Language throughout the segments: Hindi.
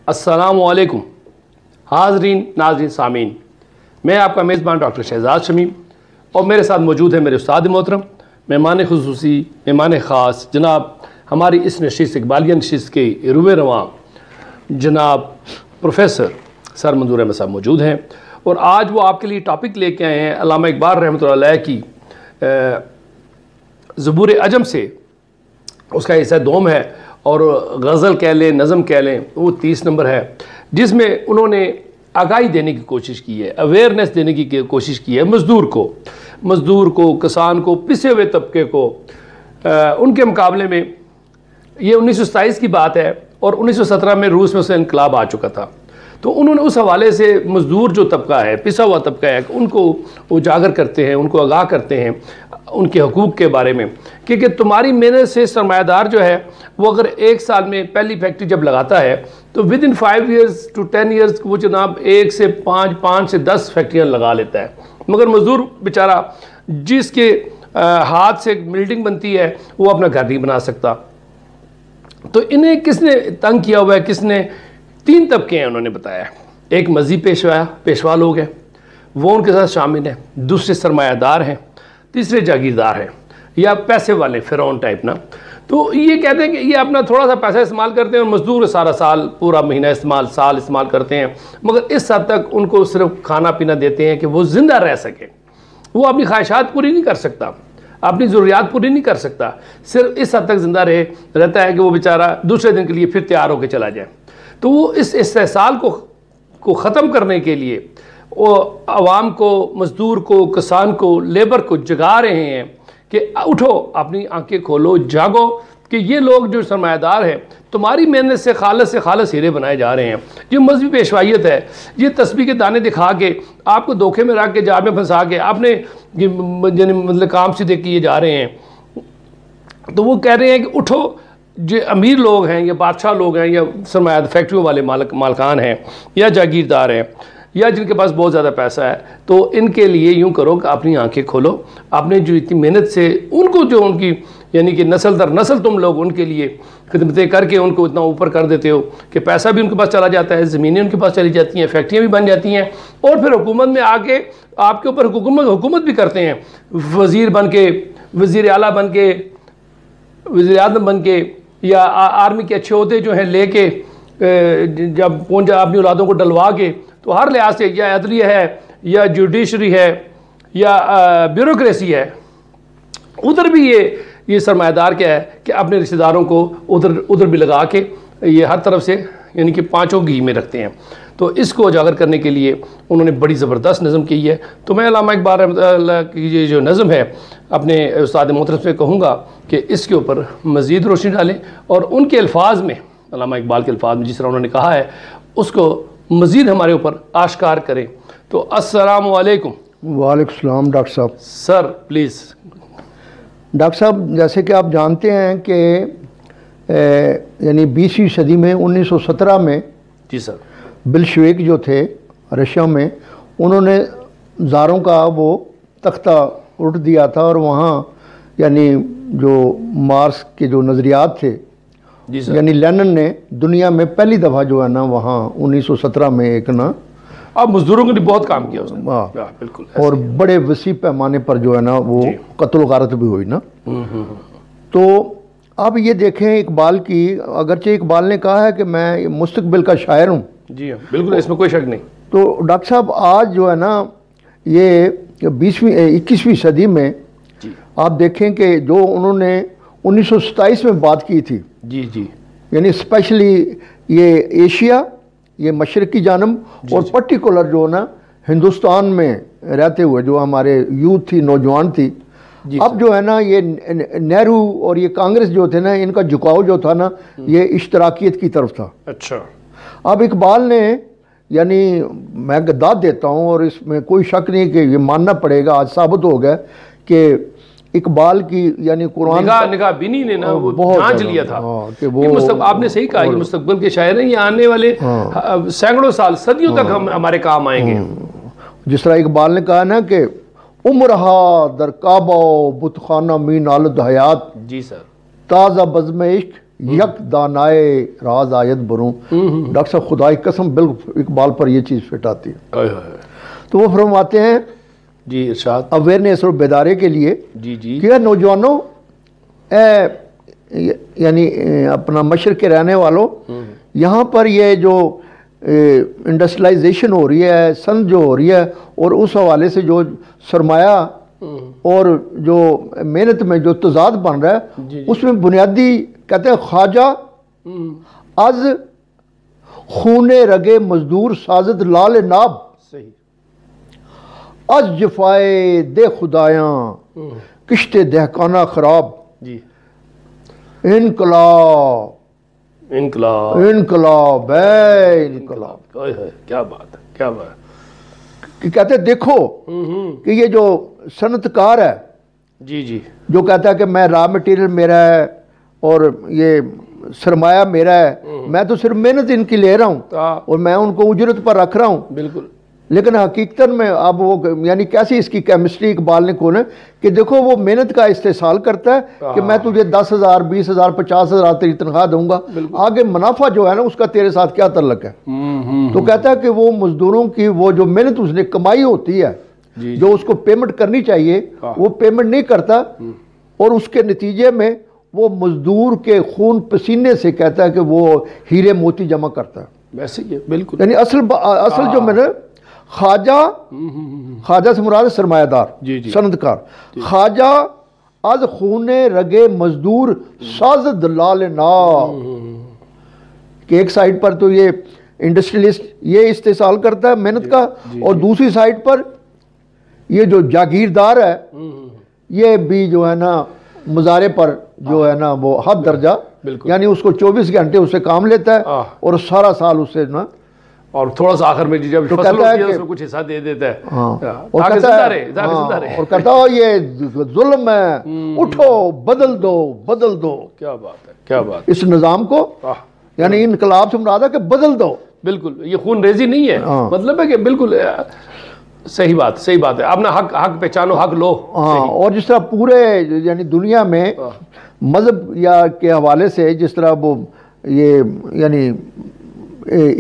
अस्सलामुअलैकुम हाज़रीन नाज़रीन सामीन, मैं आपका मेज़बान डॉक्टर शहजाद शमीम और मेरे साथ मौजूद है मेरे उस्ताद मोहतरम मेहमान खुसूसी मेहमान ख़ास जनाब हमारी इस नशिस्त इकबालिया नशिस्त के रुए रवां जनाब प्रोफेसर सर मंजूर अहमद साहब मौजूद हैं। और आज वो आपके लिए टॉपिक लेके आए हैं अल्लामा इकबाल रहमतुल्लाह अलैह की ज़बूर अजम से, उसका हिस्सा दोम है और गज़ल कह लें नज़म कह लें, वो 30 नंबर है, जिसमें उन्होंने आगाही देने की कोशिश की है, अवेयरनेस देने की कोशिश की है मज़दूर को किसान को, पिसे हुए तबके को। उनके मुकाबले में ये 1927 की बात है और 1917 में रूस में से इनकलाब आ चुका था। तो उन्होंने उस हवाले से मज़दूर जो तबका है, पिसा हुआ तबका है, उनको उजागर करते हैं, उनको आगाह करते हैं उनके हकूक़ के बारे में, क्योंकि तुम्हारी मेहनत से सरमायादार जो है वो अगर एक साल में पहली फैक्ट्री जब लगाता है तो with in 5 years to 10 years वो जनाब 1 से 5 से 10 फैक्ट्रियाँ लगा लेता है। मगर मज़दूर बेचारा जिसके हाथ से बिल्डिंग बनती है वो अपना घर नहीं बना सकता। तो इन्हें किसने तंग किया हुआ है, किसने? 3 तबके हैं उन्होंने बताया। एक मज़ी पेशवा लोग हैं, वो उनके साथ शामिल हैं। दूसरे सरमायादार हैं, तीसरे जागीरदार हैं या पैसे वाले फ़िरौन टाइप ना। तो ये कहते हैं कि ये अपना थोड़ा सा पैसा इस्तेमाल करते हैं और मज़दूर सारा साल पूरा महीना साल इस्तेमाल करते हैं, मगर इस हद तक उनको सिर्फ खाना पीना देते हैं कि वो ज़िंदा रह सके। वो अपनी ख्वाहिशात पूरी नहीं कर सकता, अपनी ज़रूरियात पूरी नहीं कर सकता, सिर्फ इस हद तक ज़िंदा रहता है कि वो बेचारा दूसरे दिन के लिए फिर तैयार होकर चला जाए। तो वो इस इस्तेहसाल को ख़त्म करने के लिए वो आवाम को, मज़दूर को, किसान को, लेबर को जगा रहे हैं कि उठो, अपनी आंखें खोलो, जागो कि ये लोग जो सरमायादार हैं तुम्हारी मेहनत से खालस हीरे बनाए जा रहे हैं। ये मजहबी पेशवाइयत है, ये तस्बीह के दाने दिखा के आपको धोखे में रख के जाल में फंसा के आपने मतलब काम सीधे किए जा रहे हैं। तो वो कह रहे हैं कि उठो, जो अमीर लोग हैं या बादशाह लोग हैं या सरमाया फैक्ट्रियों वाले मालकान हैं या जागीरदार हैं या जिनके पास बहुत ज़्यादा पैसा है, तो इनके लिए यूँ करो कि अपनी आंखें खोलो, आपने जो इतनी मेहनत से उनको जो उनकी यानी कि नस्ल दर नस्ल तुम लोग उनके लिए खिदमतें करके उनको इतना ऊपर कर देते हो कि पैसा भी उनके पास चला जाता है, ज़मीनें उनके पास चली जाती हैं, फैक्ट्रियाँ भी बन जाती हैं और फिर हुकूमत में आके आपके ऊपर हुकूमत भी करते हैं। वज़ीर बन के, वज़ीर आला बन के, वज़ीर आज़म बन के या आर्मी के अच्छे अहदे जो हैं लेके जब पहुँच जाए अपनी औलादों को डलवा के, तो हर लिहाज से या अदलिया है या जुडिशरी है या ब्यूरोक्रेसी है, उधर भी ये सरमायादार क्या है कि अपने रिश्तेदारों को उधर भी लगा के ये हर तरफ से यानी कि पाँचों घी में रखते हैं। तो इसको उजागर करने के लिए उन्होंने बड़ी ज़बरदस्त नज़म की है। तो मैं अल्लामा इकबाल की ये जो नज़म है अपने उस्ताद मोहतरम से कहूँगा कि इसके ऊपर मज़ीद रोशनी डालें और उनके अल्फाज में, अल्लामा इकबाल के अल्फाज में जिस तरह उन्होंने कहा है उसको मज़ीद हमारे ऊपर आश्कार करें। तो अस्सलामु अलैकुम। वालेकुम सलाम डॉक्टर साहब। Sir please. डॉक्टर साहब, जैसे कि आप जानते हैं कि यानी 20वीं सदी में 1917 में जी सर बिल्शेविक जो थे रशिया में, उन्होंने ज़ारों का वो तख्ता उल्ट दिया था और वहाँ यानी जो मार्क्स के जो नज़रियात थे जी सर, यानी लेनिन ने दुनिया में पहली दफ़ा जो है ना वहाँ 1917 में एक ना अब मज़दूरों के लिए बहुत काम किया उसने। हाँ बिल्कुल, और बड़े वसी पैमाने पर जो है ना वो कत्ल गारत भी हुई ना। तो अब ये देखें इकबाल की, अगरचे इकबाल ने कहा है कि मैं मुस्तकबिल का शायर हूँ। जी हाँ बिल्कुल, इसमें कोई शक नहीं। तो डॉक्टर साहब आज जो है ना ये 21वीं सदी में जी आप देखें कि जो उन्होंने 1927 में बात की थी, जी जी, यानी स्पेशली ये एशिया, ये मशरक़ी जानब और पर्टिकुलर जो ना हिंदुस्तान में रहते हुए जो हमारे यूथ थी, नौजवान थी, अब जो है ना ये नेहरू और ये कांग्रेस जो थे ना, इनका झुकाव जो था ना ये इश्तराकियत की तरफ था। अच्छा, अब इकबाल ने यानी मैं दाद देता हूँ और इसमें कोई शक नहीं कि ये मानना पड़ेगा, आज साबित हो गया कि इकबाल की यानी कुरान निगाह बिनी ने ना वो जांच लिया था कि वो आपने सही कहा, ये मुस्तकबिल के शायर हैं, ये आने वाले सैकड़ों साल सदियों तक हमारे काम आएंगे। जिस तरह इकबाल ने कहा ना कि उम्रहा दर काबा बुतखाना मीन आलद हयात, जी सर, ताज़ा बज़्म इश्क यक दानाए राज आयत बरूं। डॉक्टर साहब खुदा की कसम बिल्कुल इकबाल पर ये चीज़ फिट आती है। तो वो फरमाते हैं जी इरशाद, अवेयरनेस और बेदारे के लिए जी जी कि नौजवानों यानी अपना मशरक़ के रहने वालों, यहाँ पर ये जो इंडस्ट्रियलाइजेशन हो रही है, सन जो हो रही है, और उस हवाले से जो सरमाया और जो मेहनत में जो तजाद बन रहा है, उसमें बुनियादी कहते हैं ख्वाजा आज खूने रगे मजदूर साजद लाल नाब, सही, आज जफाए दे खुदायां किश्ते दहकाना खराब, जी इनकलाब इनकलाब इनकलाब है इनकलाब। क्या बात है, क्या बात है। कि कहते हैं देखो कि ये जो सनतकार है, जी जी, जो कहता है कि मैं रॉ मटेरियल मेरा है और ये सरमाया मेरा है, मैं तो सिर्फ मेहनत इनकी ले रहा हूँ और मैं उनको उजरत पर रख रहा हूँ, बिल्कुल। लेकिन हकीकत में अब वो यानी कैसी इसकी केमिस्ट्री इकबाल ने खोले कि देखो वो मेहनत का इस्तेसाल करता है कि मैं तुझे 10,000 20,000 50,000 तेरी तनख्वाह दूंगा, आगे मुनाफा जो है ना उसका तेरे साथ क्या तल्लक है। तो कहता है कि वो मजदूरों की वो जो मेहनत उसने कमाई होती है, जो उसको पेमेंट करनी चाहिए, वो पेमेंट नहीं करता, और उसके नतीजे में वो मजदूर के खून पसीने से कहता है कि वो हीरे मोती जमा करता है। वैसे ही है, बिल्कुल। यानी असल जो मैंने ख्वाजा से मुराद सरमायादार, सनदकार, ख्वाजा आज खूने रगे मजदूर साजद लाल ना, कि एक साइड पर तो ये इंडस्ट्रियलिस्ट ये इस्तेसाल करता है मेहनत का, और दूसरी साइड पर ये जो जागीरदार है ये भी जो है ना मुजारे पर जो है ना वो हद दर्जा, यानी उसको 24 घंटे उससे काम लेता है और सारा साल उससे ना, और थोड़ा सा आखिर में जब तो फसल होती है उसमें कुछ हिस्सा दे देता है। और कहता है ये जुल्म है, उठो बदल दो बदल दो। क्या बात है, क्या बात। इस निज़ाम को यानी इनकलाब से मुराद है कि बदल दो, बिल्कुल। ये खून रेजी नहीं है, मतलब है कि बिल्कुल सही बात, सही बात है। अपना हक हक पहचानो, हक लो। हाँ, और जिस तरह पूरे यानी दुनिया में मजहब या के हवाले से जिस तरह वो ये यानी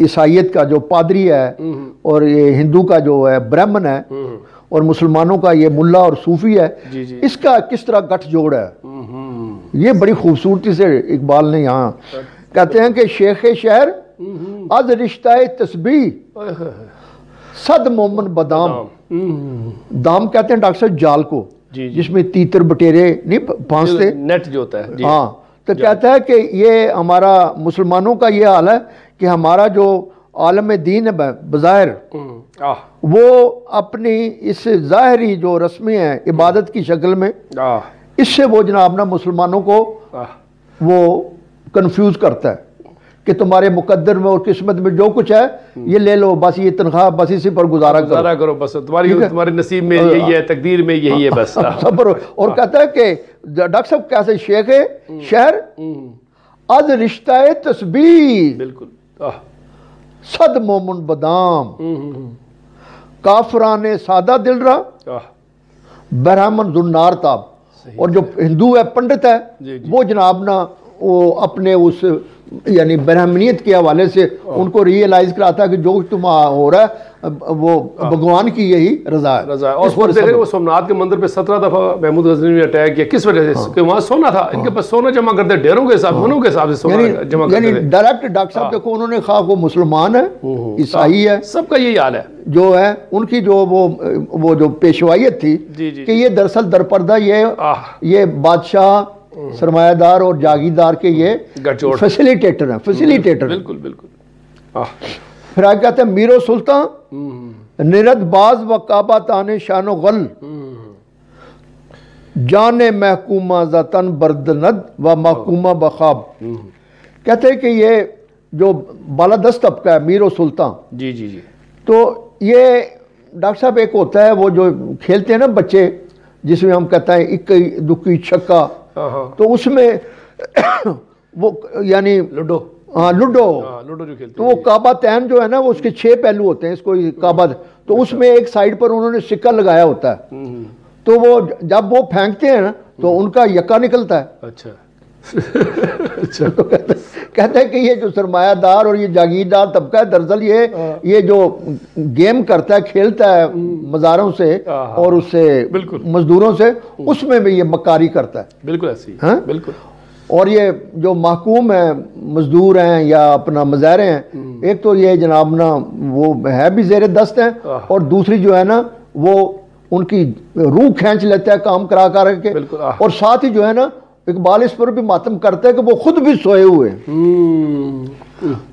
ईसाइयत का जो पादरी है और ये हिंदू का जो है ब्राह्मण है और मुसलमानों का ये मुल्ला और सूफी है, इसका किस तरह गठजोड़ है, ये बड़ी खूबसूरती से इकबाल ने यहाँ कहते हैं कि शेख शहर आज रिश्ता तस्बीह सद मोमन बदाम, दाम कहते हैं डॉक्टर साहब जाल को, जिसमें तीतर बटेरे नहीं फांसते, नेट जो होता है। हाँ, तो कहता है कि ये हमारा मुसलमानों का ये हाल है कि हमारा जो आलम दीन है बज़ाहिर वो अपनी इस ज़ाहरी जो रस्में हैं इबादत की शक्ल में, इससे वो जनाब ना मुसलमानों को वो कंफ्यूज करता है कि तुम्हारे मुकद्दर में और किस्मत में जो कुछ है ये ले लो, बस ये तनख्वाह बस इसी पर गुजारा करो, बस तुम्हारे नसीब में यही है, तकदीर में यही है, बस सब्र। और कहता है कि डॉक्टर साहब कैसे शेख शहर आज रिश्ता तस्बीह, बिल्कुल सद मोमन बदाम, काफराने सादा दिल रहा ब्राह्मण जुन्नार ताब। और जो हिंदू है पंडित है वो जनाब ना वो अपने उस यानी ब्राह्मणियत के हवाले से उनको रियलाइज कराता है कि जो तुम हो रहा है वो भगवान की यही रजा है। और देखें वो सोमनाथ के मंदिर पे 17 दफा महमूद गजनवी ने अटैक किया, किस वजह से? वहाँ सोना था, इनके पास सोना जमा करते, डेरों के हिसाब के हिसाब से सोना जमा करते। डायरेक्ट डॉक्टर साहब देखो उन्होंने कहा वो मुसलमान है, ईसाई है, सबका यही हाल है जो है उनकी जो वो जो पेशवाइयत थी कि ये दरअसल दरपर्दा ये बादशाह सरमायादार और जागीरदार के ये फैसिलिटेटर हैं, फैसिलिटेटर। बिल्कुल बिल्कुल। फिर आगे कहते हैं मीरो सुल्तान निरद बाज व काबा ताने शानो गल जाने महकूमा जतन बर्दनद व महकूमा बखाब। कहते हैं कि ये जो बालादस्त तबका है मीरो सुल्तान, जी जी जी, तो ये डॉक्टर साहब एक होता है वो जो खेलते हैं ना बच्चे, जिसमें हम कहते हैं इक्की दुक्की छक्का, तो उसमें वो यानी लूडो, हाँ लूडो जो खेलते, तो वो काबा तैन जो है ना वो उसके 6 पहलू होते हैं, इसको काबा, तो उसमें एक साइड पर उन्होंने सिक्का लगाया होता है, तो वो जब वो फेंकते हैं ना तो उनका यक्का निकलता है। अच्छा, अच्छा। तो कहते हैं कि ये जो सरमायादार और ये जागीरदार तबका है, दरअसल ये जो गेम करता है, खेलता है मज़ारों से और उससे मजदूरों से, उसमें भी ये मक्कारी करता है। बिल्कुल ऐसी है, बिल्कुल। और ये जो महकूम है, मजदूर हैं या अपना मज़ारे हैं, एक तो ये जनाब ना वो है भी ज़ेर दस्त है, और दूसरी जो है ना वो उनकी रूह खींच लेता है काम करा कर के, और साथ ही जो है ना इकबाल इस पर भी मातम करता है कि वो खुद भी सोए हुए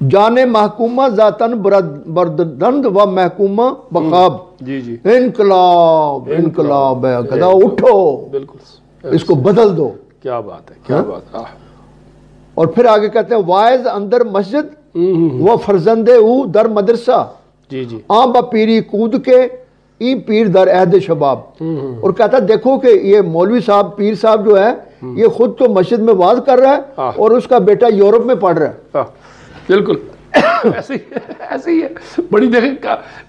जाने महकूमा जातन बरदंद व महकूमा बखाब। जी जी, इनकलाब इनकलाब है, कहता उठो, बिल्कुल इसको बदल दो। क्या बात है, क्या बात है। और फिर आगे कहते हैं वाइज अंदर मस्जिद व फरजंदे ऊ दर मदरसा। जी जी, आम ब पीरी कूद के ई पीर दर अहद शबाब। और कहता देखो कि ये मौलवी साहब, पीर साहब जो है, ये खुद तो मस्जिद में वाज कर रहा है और उसका बेटा यूरोप में पढ़ रहा है। बिल्कुल ऐसे ही है। बड़ी देखें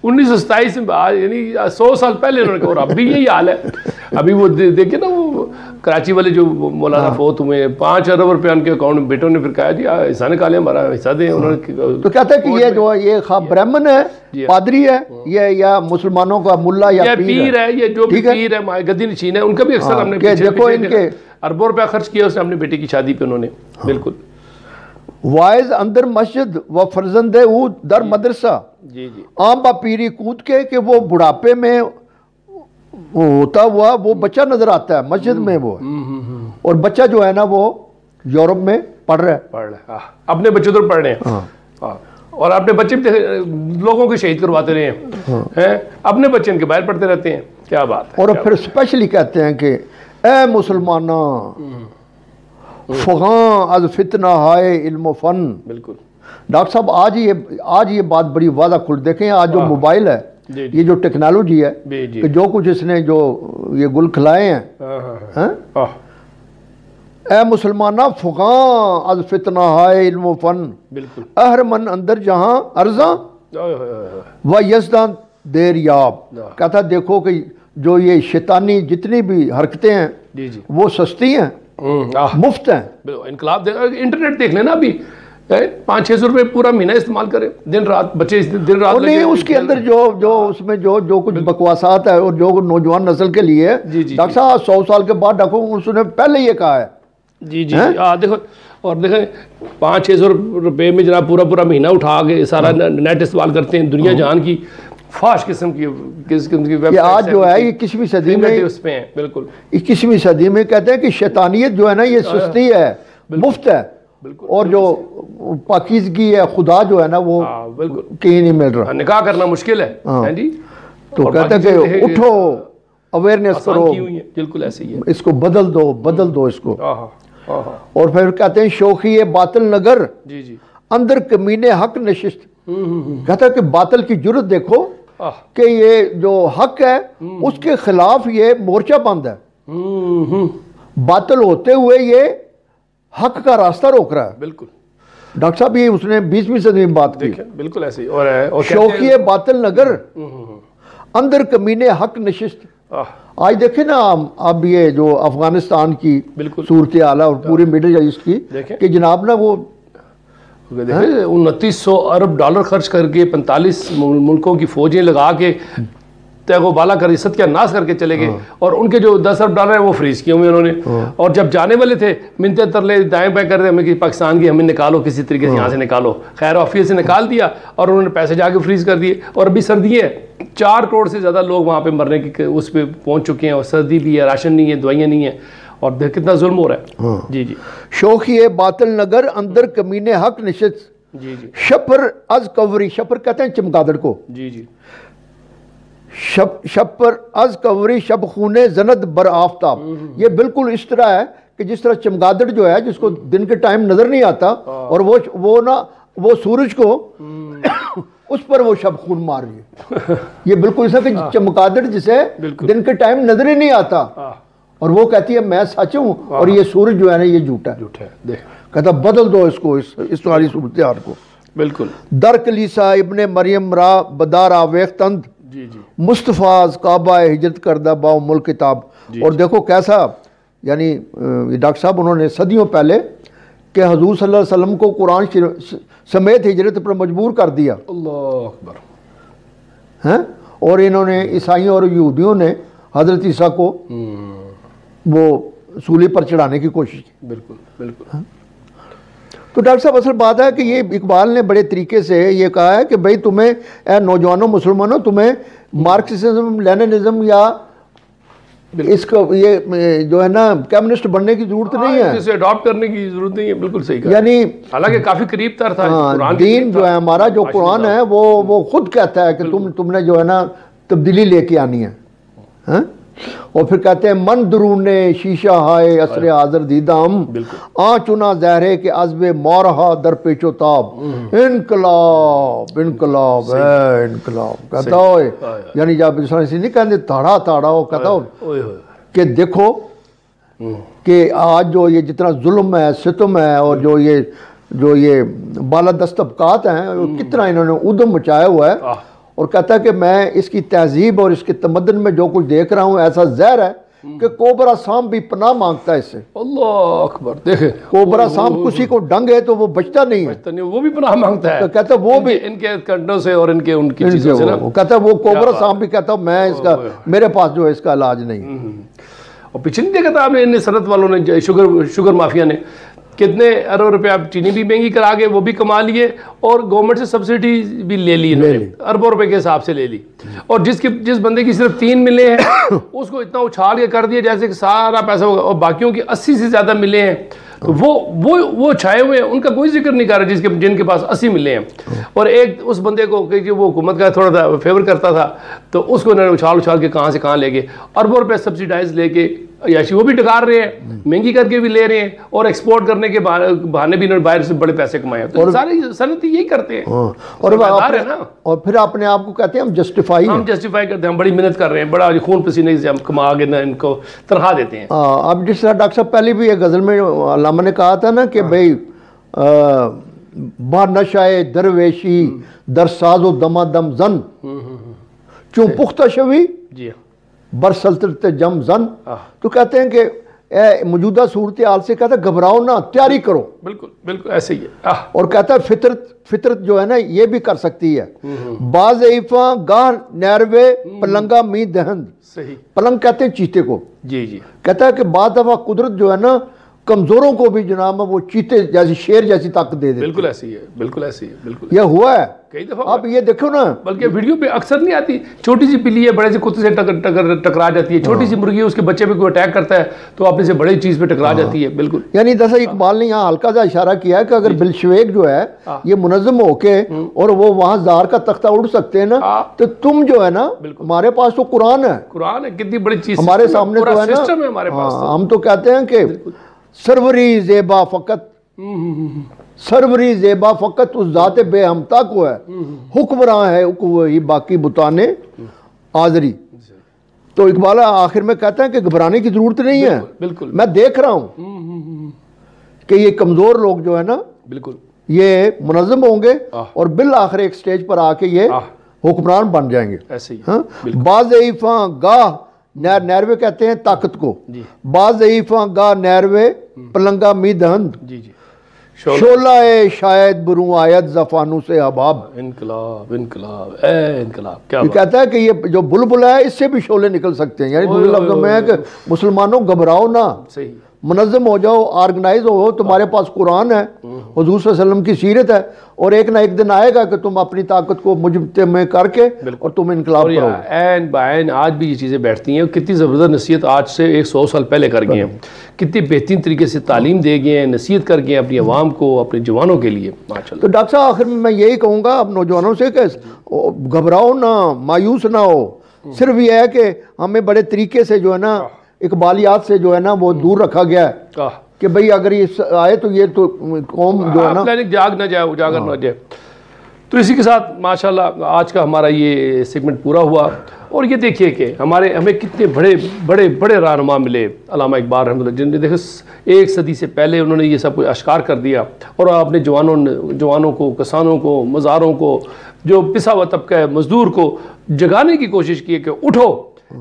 1927 में, यानी 100 साल पहले उन्होंने कहा, और अब भी यही हाल है। अभी वो देखिए ना, वो कराची वाले जो मौलाना फोत हुए, 5 अरब रुपया उनके अकाउंट में, बेटों ने फिर कहा जी हिस्सा निकाले, हमारा हिस्सा दें। उन्होंने तो कहते हैं कि ये जो ये खाब ब्राह्मण है, पादरी है, ये या मुसलमानों का मुल्ला या पीर है, ये जो भी पीर है, गद्दी नशीन है, उनका भी अक्सर हमने देखो इनके अरबों रुपया खर्च किया उसने अपनी बेटी की शादी पे उन्होंने। बिल्कुल। वाइज अंदर मस्जिद व फरजंदे ऊ दर मदरसा। जी जी, आम बा पीरी कूद के कि वो बुढ़ापे में होता हुआ वो बच्चा नजर आता है मस्जिद में वो, और बच्चा जो है ना वो यूरोप में पढ़ रहा है। अपने बच्चे तो पढ़ रहे हैं, और अपने बच्चे लोगों को शहीद करवाते रहे हैं, अपने बच्चे इनके बाहर पढ़ते रहते हैं। क्या बात है। और फिर स्पेशली कहते हैं कि ए मुसलमाना फ़ग़ां अज़ फितना हाय इल्म फ़न। बिल्कुल डॉक्टर साहब, आज ये बात बड़ी वादा खुल देखें, आज जो मोबाइल है, ये जो टेक्नोलॉजी है, कि जो कुछ इसने जो ये गुल खिलाए हैं, ए मुसलमाना फ़ग़ां अज़ फितना हाय इल्म फ़न। बिल्कुल। अहरमन अंदर जहाँ अर्जा व यज़दान देर याब। कहता देखो कि जो ये शैतानी जितनी भी हरकतें हैं, जी जी, वो सस्ती हैं, मुफ्त हैं। इनकलाब इंटरनेट देख लेना, अभी 500-600 रुपये पूरा महीना इस्तेमाल करें, दिन रात बच्चे दिन रात नहीं, उसके अंदर जो उसमें जो कुछ बकवासात है और जो नौजवान नस्ल के लिए, डॉक्टर साहब 100 साल के बाद डॉक्टर उसने पहले ये कहा है। जी जी, देखो, और देखें 500-600 रुपये में जनाब पूरा महीना उठा के सारा नेट इस्तेमाल करते हैं, दुनिया जहान की फाश किस्म की वेबसाइट आज जो है ये 21वीं सदी में उस पे है। बिल्कुल 21वीं सदी में कहते हैं कि शैतानियत जो है ना ये सस्ती है, मुफ्त है, और जो पाकीज़गी है खुदा जो है ना वो कहीं नहीं मिल रहा। निकाह करना मुश्किल है जी। तो कहते हैं कि उठो, अवेयरनेस करो। बिल्कुल ऐसे ही है, इसको बदल दो इसको। और फिर कहते हैं शोखी बातिल नगर, जी जी, अंदर कमीने हक नशिस्त। कहता है कि बातिल की जुर्रत देखो कि ये जो हक है उसके खिलाफ ये मोर्चा बंद है, बातिल होते हुए ये हक का रास्ता रोक रहा है। बिल्कुल डॉक्टर साहब, ये उसने 20वीं सदी में बात की। बिल्कुल ऐसे ही। और शौकिये बातिल नगर अंदर कमीने हक नशिस्त। आज देखे ना अब ये जो अफगानिस्तान की सूरत हाल है और पूरी मिडिल ईस्ट की, कि जनाब ना वो 2900 अरब डॉलर खर्च करके 45 मुल्कों की फौजें लगा के तैगो बाला कर सत्यानाश करके चले गए, और उनके जो 10 अरब डॉलर है वो फ्रीज किए हुए उन्होंने। और जब जाने वाले थे मिनते तरले दाएं बाएं कर रहे हमें कि पाकिस्तान की हमें निकालो, किसी तरीके से यहाँ से निकालो। खैर ऑफिस से निकाल दिया और उन्होंने पैसे जाके फ्रीज कर दिए। और अभी सर्दी है, 4 करोड़ से ज़्यादा लोग वहाँ पे मरने की उस पर पहुँच चुके हैं, और सर्दी भी है, राशन नहीं है, दवाइयाँ नहीं है, और देख कितना जुल्म हो रहा है। जी जी, शौखी बातिल नगर अंदर कमीने हक निशित। जी जी, शपर अज कवरी, शपर कहते हैं चमगादड़ को। जी जी, शपर अज कवरी शब खूने जनद बर आफ्ताब। ये बिल्कुल इस तरह है कि जिस तरह चमगादड़ जो है जिसको दिन के टाइम नजर नहीं आता, और वो सूरज को उस पर वो शब खून मार रही है। ये बिल्कुल ऐसा कि चमगादड़ जिसे दिन के टाइम नजर ही नहीं आता, और वो कहती है मैं सच हूँ, और ये सूरज जो है ना ये झूठा है। देख कहता बदल दो इसको, इस तुम्हारी सूरत को। बिल्कुल। दर कलीसा इब्ने मरियम रा बदार आवेख तंद। जी जी, मुस्तफ़ाज काबा हिजरत करदा बाउ मुल्क किताब। और देखो कैसा यानी डॉक्टर साहब उन्होंने सदियों पहले कि हजूर सल्लल्लाहु अलैहि वसल्लम को कुरान समेत हिजरत पर मजबूर कर दिया। अल्लाह अकबर। हैं, और इन्होंने ईसाइयों और यहूदियों ने हजरत ईसा को वो सूली पर चढ़ाने की कोशिश की। बिल्कुल बिल्कुल। हाँ? तो डॉक्टर साहब असल बात है कि ये इकबाल ने बड़े तरीके से ये कहा है कि भाई तुम्हें नौजवानों मुसलमानों तुम्हें मार्क्सिज्म लेनिनिज्म या इसको ये जो है ना कम्युनिस्ट बनने की जरूरत नहीं है, इसे अडॉप्ट करने की जरूरत नहीं है। बिल्कुल सही कहा। यानी हालांकि काफी करीब तर था हाँ, दीन जो है हमारा जो कुरान है वो खुद कहता है कि तुमने जो है ना तब्दीली लेके आनी है। हाँ? और फिर कहते हैं मन दरूने शीशा हाय असरे हाजर दीदाम आ चुना जहरे के अजबे मोरहा दर पेचो ताब इनकलाब इनकलाब है इनकलाब कहता हो। यानी जब नहीं कहते ताड़ा ताड़ा हो कहता हो कि देखो कि आज जो ये जितना जुल्म है सितम है और जो ये बालादस्त तबकात हैं कितना इन्होंने उद्यम मचाया हुआ है। और कहता है कि मैं इसकी तहजीब और इसके तमद्दन में जो कुछ देख रहा हूँ ऐसा जहर है कि कोबरा सांप भी पनाह मांगता है इससे। अल्लाह अकबर। देखे कोबरा सांप किसी को डंग है तो वो बचता नहीं है, वो भी पनाह मांगता है। तो कहता है वो भी इनके कंडों से और इनके उनकी चीजों से ना। कहता है वो कोबरा सांप भी कहता है मैं इसका मेरे पास जो है इसका इलाज नहीं। और पिछले देखा था आपने इन सनत वालों ने शुगर माफिया ने कितने अरब रुपया चीनी भी महंगी करा के वो भी कमा लिए और गवर्नमेंट से सब्सिडी भी ले ली अरबों रुपए के हिसाब से ले ली। और जिस बंदे की सिर्फ 3 मिले हैं उसको इतना उछाल के कर दिया जैसे कि सारा पैसा होगा और बाकियों की 80 से ज़्यादा मिले हैं। तो वो छाए हुए हैं, उनका कोई जिक्र नहीं कर रहा जिनके पास 80 मिले हैं। और एक उस बंदे को कि वो हुकूमत का थोड़ा सा फेवर करता था तो उसको उन्होंने उछाल के कहाँ से कहाँ ले गए अरबों रुपये सब्सिडाइज लेके याशी वो भी टकार रहे हैं, महंगी करके भी ले रहे हैं और एक्सपोर्ट करने के बहाने भी इन्होंने बाहर से बड़े पैसे कमाए। तो सारी सनती यही करते हैं। और है ना। और फिर अपने आप को कहते हैं हम जस्टिफाई करते हैं, हम बड़ी मेहनत कर रहे हैं, बड़ा खून पसीने से हम कमा के ना इनको तनख्वाह देते हैं। अब जिस तरह डॉक्टर साहब पहले भी एक गज़ल में अल्लामा ने कहा था ना कि भाई बा नशाए दरवेशी दरसाजो दमा दम जन चूँ पुख्ता शवी जी बरसल्तनत जम जन। तो कहते हैं कि मौजूदा सूरत हाल से कहता है घबराओ ना तैयारी करो। बिल्कुल बिल्कुल ऐसे ही है। और कहता है फितरत जो है ना ये भी कर सकती है। बाज़-ए-इफ़ा गाह नैरवे पलंगा मी दहन। सही। पलंग कहते हैं चीते को। जी जी। कहता है कि बाद दफा कुदरत जो है ना कमजोरों को भी जनाब वो चीते जैसी शेर जैसी ताकत दे देती। बिल्कुल ऐसी है, बिल्कुल ऐसी है, बिल्कुल यह हुआ है कई दफा। आप ये देखो ना, बल्कि वीडियो पे अक्सर नहीं आती, छोटी सी बिल्ली है बड़े से कुत्ते से टकरा जाती है, छोटी सी मुर्गी है उसके बच्चे पे कोई अटैक करता है तो अपने से बड़ी चीज पे टकरा जाती है। बिल्कुल यानी जैसा इकबाल ने यहाँ हल्का सा इशारा किया है कि अगर बिलशवेक जो है ये मुनज़्ज़म होके और वो वहाँ जार का तख्ता उड़ सकते हैं ना तो तुम जो है ना हमारे पास तो कुरान है, कितनी बड़ी चीज हमारे सामने तो है ना। हम तो कहते हैं कि सरवरी ज़ेबा फ़कत सरवरी ज़ेबा फ़कत उस ज़ाते बेहमता को है, हुक्मरां है वही बाकी बुताने आज़री। तो इकबाल आखिर में कहता है कि घबराने की ज़रूरत नहीं है। बिल्कुल मैं देख रहा हूँ कि ये कमज़ोर लोग जो है ना बिल्कुल ये मुनज़्ज़म होंगे और बिल आखिर एक स्टेज पर आके ये हुक्मरान बन जाएंगे। ऐसे ही हाँ बाज़-ए-इफ़ा गाह नैरवे कहते हैं ताकत को, बाज़-ए-इफ़ा गा नैरवे पलंगा मी दहंद शोला ए शायद बुरू आयत जफानू से अबाब। इनकलाब इनकलाब इनकलाब क्या कहता है कि ये जो बुलबुल है इससे भी शोले निकल सकते हैं। यानी दूसरे लफ्ज़ों में है कि मुसलमानों घबराओ ना, सही मुनज़्ज़म हो जाओ, ऑर्गेनाइज हो, तुम्हारे पास कुरान है, हुज़ूर सल्लल्लाहु अलैहि वसल्लम की सीरत है और एक ना एक दिन आएगा कि तुम अपनी ताकत को मुझ में करके और तुम इनकलाब करोगे। एन बायन आज भी ये चीज़ें बैठती हैं। कितनी ज़बरदस्त नसीहत आज से 100 साल पहले कर गए हैं, कितनी बेहतरीन तरीके से तालीम दे गए हैं, नसीहत कर गए हैं अपनी आवाम को, अपने जवानों के लिए। तो डॉक्टर साहब आखिर में मैं यही कहूँगा अब नौजवानों से कि घबराओ ना, मायूस ना हो, सिर्फ ये है कि हमें बड़े तरीके से जो है ना इकबालियात से जो है ना वो दूर रखा गया है कि भाई अगर ये आए तो ये तो कौम जो है ना जाग ना जाए, उजागर ना जाए। तो इसी के साथ माशाल्लाह आज का हमारा ये सेगमेंट पूरा हुआ। और ये देखिए कि हमें कितने बड़े बड़े बड़े रहनुमा मिले अल्लामा इकबाल रहमतुल्लाह, जिन्हें देखो 1 सदी से पहले उन्होंने ये सब कुछ अश्कार कर दिया और अपने जवानों को, किसानों को, मज़ारों को, जो पिसा हुआ तबका है, मज़दूर को जगाने की कोशिश की कि उठो,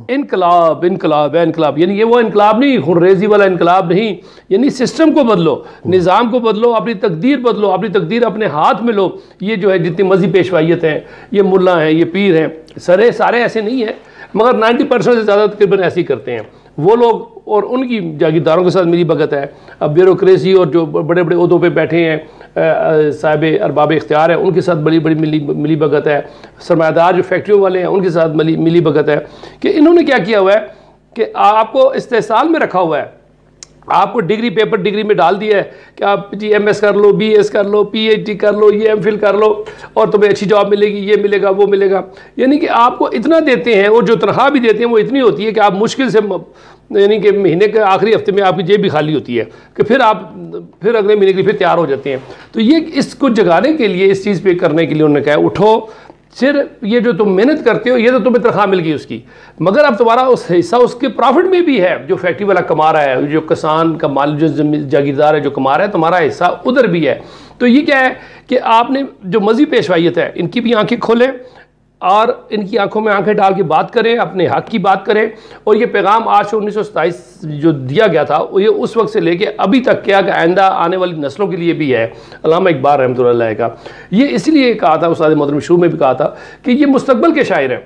इनकलाब इनकलाब है इनकलाब, यानी ये वो इनकलाब नहीं, खुनरेजी वाला इनकलाब नहीं, यानी सिस्टम को बदलो, निज़ाम को बदलो, अपनी तकदीर बदलो, अपनी तकदीर अपने हाथ में लो। ये जो है जितनी मज़हबी पेशवाइयत हैं, ये मुल्ला हैं, ये पीर हैं, सारे ऐसे नहीं हैं, मगर 90% से ज़्यादा तकरीबन ऐसे ही करते हैं वो लोग, और उनकी जागीरदारों के साथ मिली भगत है। अब ब्यूरोक्रेसी और जो बड़े बड़े ओहदों पे बैठे हैं साहिब अरबाब इख्तियार है, उनके साथ बड़ी बड़ी मिली भगत है। सरमायादार जो फैक्ट्रियों वाले हैं उनके साथ मिली भगत है कि इन्होंने क्या किया हुआ है कि आपको इस्तेसाल में रखा हुआ है, आपको डिग्री में डाल दिया है कि आप जी MS कर लो, BS कर लो, PhD कर लो, ये MPhil कर लो और तुम्हें अच्छी जॉब मिलेगी, ये मिलेगा वो मिलेगा। यानी कि आपको इतना देते हैं, और जो तनख्वाह भी देते हैं वो इतनी होती है कि आप मुश्किल से, यानी कि महीने के आखिरी हफ्ते में आपकी जेब भी खाली होती है कि फिर अगले महीने के लिए फिर तैयार हो जाते हैं। तो ये इसको जगाने के लिए, इस चीज़ पे करने के लिए उन्होंने कहा उठो, सिर्फ ये जो तुम मेहनत करते हो ये तो तुम्हें तनख्वाह मिल गई उसकी, मगर अब तुम्हारा उस हिस्सा उसके प्रॉफिट में भी है, जो फैक्ट्री वाला कमा रहा है, जो किसान का माल, जो जागीरदार है जो कमा रहा है, तुम्हारा हिस्सा उधर भी है। तो ये क्या है कि आपने जो मज़हबी पेशवाइयत है इनकी भी आंखें खोलें और इनकी आंखों में आंखें डाल के बात करें, अपने हक की बात करें। और ये पैगाम आज से 1927 जो दिया गया था ये उस वक्त से लेके अभी तक क्या कि आइंदा आने वाली नस्लों के लिए भी है। अल्लामा इकबाल रहमतुल्लाह अलैह का ये इसलिए कहा था, उस्ताद मोहतरम शुरू में भी कहा था कि ये मुस्तकबिल के शायर हैं,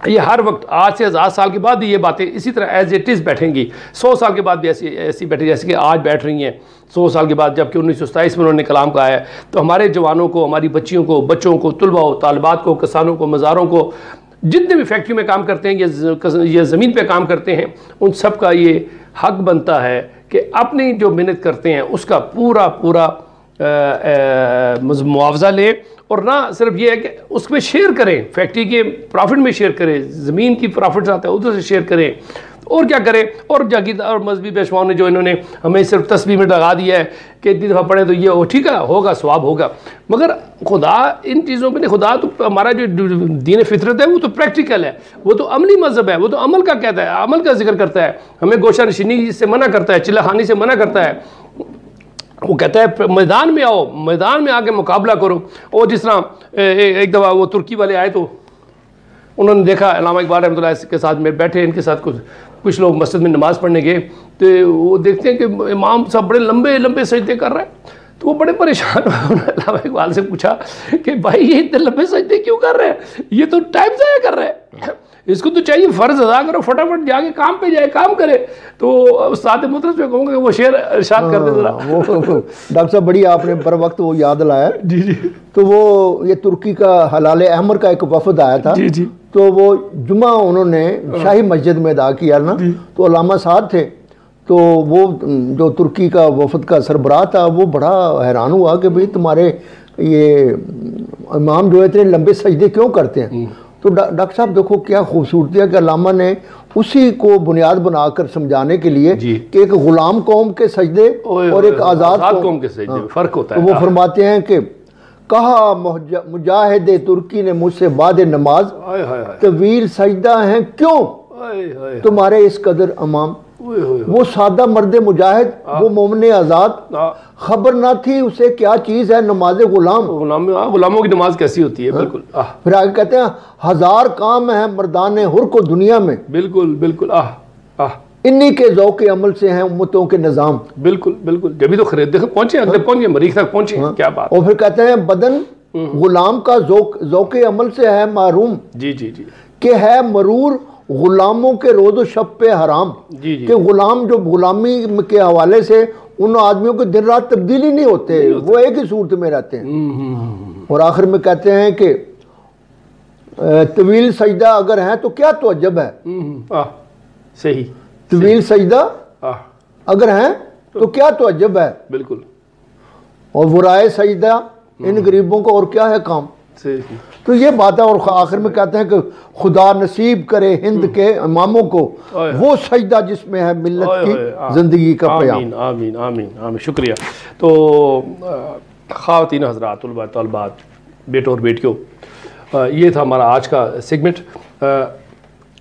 ये हर वक्त आज से 1000 साल के बाद भी ये बातें इसी तरह एज इट इज़ बैठेंगी, 100 साल के बाद भी ऐसी बैठेगी जैसे कि आज बैठ रही हैं 100 साल के बाद। जबकि 1927 में उन्होंने कलाम कहा है, तो हमारे जवानों को, हमारी बच्चियों को, बच्चों को, तलबा को, तालिबात को, किसानों को, मज़ारों को, जितने भी फैक्ट्री में काम करते हैं या ज़मीन पे काम करते हैं, उन सब का ये हक बनता है कि अपनी जो मेहनत करते हैं उसका पूरा मुआवजा लें। और ना सिर्फ ये है कि उसमें शेयर करें, फैक्ट्री के प्रॉफिट में शेयर करें, ज़मीन की प्रॉफिट आता है उधर से शेयर करें, और क्या करें। और जागीरदार और मजहबी पेशवाओं ने जो इन्होंने हमें सिर्फ तस्बीह में लगा दिया है कि इतनी दफ़ा पढ़े तो ये ठीक है, होगा, स्वाब होगा, मगर खुदा इन चीज़ों पर नहीं। खुदा तो हमारा जो दीन फितरत है वो तो प्रैक्टिकल है, वो तो अमली मज़हब है, वो तो अमल का कहता है, अमल का जिक्र करता है, हमें गोशा नशीनी से मना करता है, चिल्लाखानी से मना करता है। वो कहता है मैदान में आओ, मैदान में आके मुकाबला करो। और जिस तरह एक दफ़ा वो तुर्की वाले आए तो उन्होंने देखा अल्लामा इकबाल रहमतुल्लाह के साथ में बैठे, इनके साथ कुछ लोग मस्जिद में नमाज़ पढ़ने गए, तो वो देखते हैं कि इमाम साहब बड़े लंबे लंबे सजदे कर रहे हैं, तो वो बड़े परेशान हुए। उन्होंने अल्लामा इकबाल से पूछा कि भाई ये इतने लंबे सजदे क्यों कर रहे हैं, ये तो टाइम ज़ाया कर रहे हैं, इसको तो चाहिए फ़र्ज़ अदा करो, फटाफट जाके काम पे जाए, काम करे। तो उस्ताद मोहतरम पे कहूँगा कि वो शेर इरशाद कर दे ज़रा। वो डॉक्टर साहब बड़ी आपने बर वक्त वो याद लाया। जी जी। तो वो ये तुर्की का हलाल अहमर का एक वफद आया था। जी जी। तो वो जुमा उन्होंने शाही मस्जिद में अदा किया ना, तो अल्लामा साहब थे, तो वो जो तुर्की का वफद का सरबराह था वो बड़ा हैरान हुआ कि भाई तुम्हारे ये इमाम जो है इतने लंबे सजदे क्यों करते हैं। तो डॉक्टर साहब देखो क्या खूबसूरती है कि अल्लामा ने उसी को बुनियाद बनाकर समझाने के लिए कि एक गुलाम कौम के सजदे और एक आज़ाद कौम के सजदे में फ़र्क होता है। तो वो फरमाते हैं कि कहा मुजाहिद तुर्की ने मुझसे बाद नमाज तवील सजदा है क्यों तुम्हारे इस कदर अमाम। वो सादा मर्द मुजाहिद, वो मोमिन आज़ाद, खबर ना थी उसे क्या चीज़ है नमाज गुलामों की नमाज कैसी होती है। बिल्कुल। फिर आगे कहते हैं हजार काम है मर्दाने हुर को दुनिया में। बिल्कुल बिल्कुल। इन्हीं के ज़ौक़े अमल से हैं उम्मतों के निज़ाम। बिल्कुल बिल्कुल। जब तो खरीद देखो पहुंचे, अगले पहुंचे, मरीख तक पहुंचे। क्या बात। और फिर कहते हैं बदन गुलाम का ज़ौक़े अमल से है मारूम। जी जी जी। कि है मरूर गुलामों के रोज़ शब पे हराम। जी जी। कि गुलाम जो गुलामी के हवाले से उन आदमियों के दिन रात तब्दीली नहीं होते, वो एक ही सूरत में रहते हैं। और आखिर में कहते हैं कि तवील सजदा अगर है तो क्या तो अजब है। सही। तवील सजदा अगर है तो क्या तो अजब है। बिल्कुल। और बुराए सजदा इन गरीबों को और क्या है काम। तो ये बात है। और आखिर में कहते हैं कि खुदा नसीब करे हिंद के इमामों को वो सजदा जिसमें है मिल्लत की जिंदगी का प्याम। आमीन आमीन आमीन आमीन। शुक्रिया। तो ख़वातीन हज़रात, तलबा तलबात, बेटों और बेटियों, ये था हमारा आज का सेगमेंट।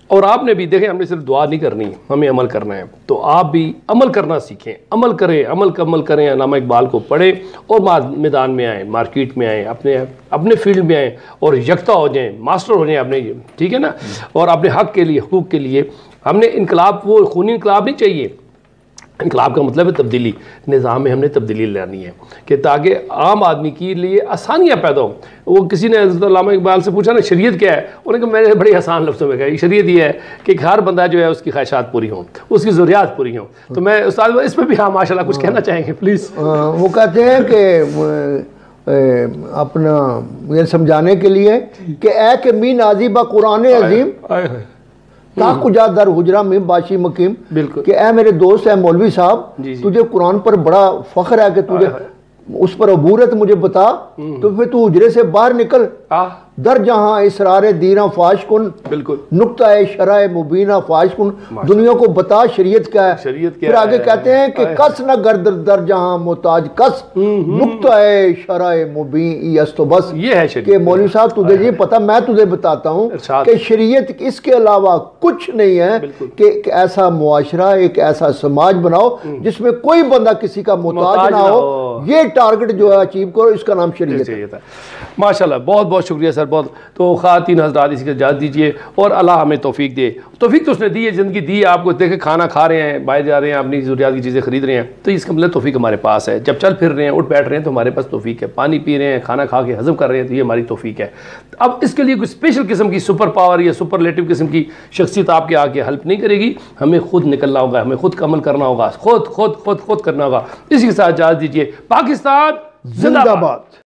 और आपने भी देखें, हमने सिर्फ दुआ नहीं करनी, हमें अमल करना है। तो आप भी अमल करना सीखें, अमल करें, अमल करें, अल्लामा इकबाल को पढ़ें और मैदान में आएँ, मार्केट में आएँ, अपने फील्ड में आएँ और यकता हो जाएँ, मास्टर हो जाएँ अपने, ठीक है ना। और अपने हक़ के लिए, हुकूक़ के लिए हमने इनकलाब, वो खूनी इनकलाब नहीं चाहिए। इनकलाब का मतलब है तब्दीली, निज़ाम में हमने तब्दीली लानी है कि ताकि आम आदमी के लिए आसानियाँ पैदा हों। वो किसी ने हज़रत अल्लामा इकबाल से पूछा ना शरीयत क्या है, उन्होंने कहा मैंने बड़े आसान लफ्ज़ों में कहा शरीयत ये है कि हर बंदा जो है उसकी ख्वाहिशात पूरी हों, उसकी ज़रूरियात पूरी हों। तो मैं उस्ताद इस पर भी हाँ माशाल्लाह कुछ कहना चाहेंगे प्लीज़। वो कहते हैं कि अपना ये समझाने के लिए कि ए के मी नाजी बा कुरान अजीम ताकुजा दर हुजरा में बाशी मकीम, कि ए मेरे दोस्त है मौलवी साहब, तुझे कुरान पर बड़ा फ़ख्र है कि तुझे उस पर अबूरत मुझे बता, तो फिर तू हुजरे से बाहर निकल, दर जहाँ इसरार दीना फाश कुन, बिल्कुल नुक्ता शराय मुबीना फाश कुन, दुनिया को बता शरीयत क्या है। फिर आगे कहते हैं कि कस न गर्द दर जहाँ मोहताज कस, नुक्ता शराय मुबीन यस, तो बस ये है कि मौलवी साहब तुझे ये पता, मैं तुझे बताता हूँ कि शरीयत इसके अलावा कुछ नहीं है कि ऐसा मुआशरा, एक ऐसा समाज बनाओ जिसमें कोई बंदा किसी का मोहताज ना हो। ये टारगेट जो है अचीव करो, इसका नाम शरीयत है। माशाल्लाह, बहुत बहुत शुक्रिया सर, बहुत। तो ख़ातीन हज़रात इसकी इजाज़त दीजिए और अल्लाह हमें तौफीक दे। तौफीक तो उसने दी है, ज़िंदगी दी है आपको। देखें खाना खा रहे हैं, बाहर जा रहे हैं, अपनी ज़रूरियात की चीज़ें खरीद रहे हैं, तो इसका मतलब तौफीक हमारे पास है। जब चल फिर रहे हैं, उठ बैठ रहे हैं, तो हमारे पास तौफीक है। पानी पी रहे हैं, खाना खा के हज़म कर रहे हैं, तो ये हमारी तौफीक है। अब इसके लिए कोई स्पेशल किस्म की सुपर पावर या सुपरलेटिव किस्म की शख्सियत आपके आगे हेल्प नहीं करेगी। हमें खुद निकलना होगा, हमें खुद अमल करना होगा, खुद करना होगा। इसी के साथ इजाज़त दीजिए। पाकिस्तान जिंदाबाद।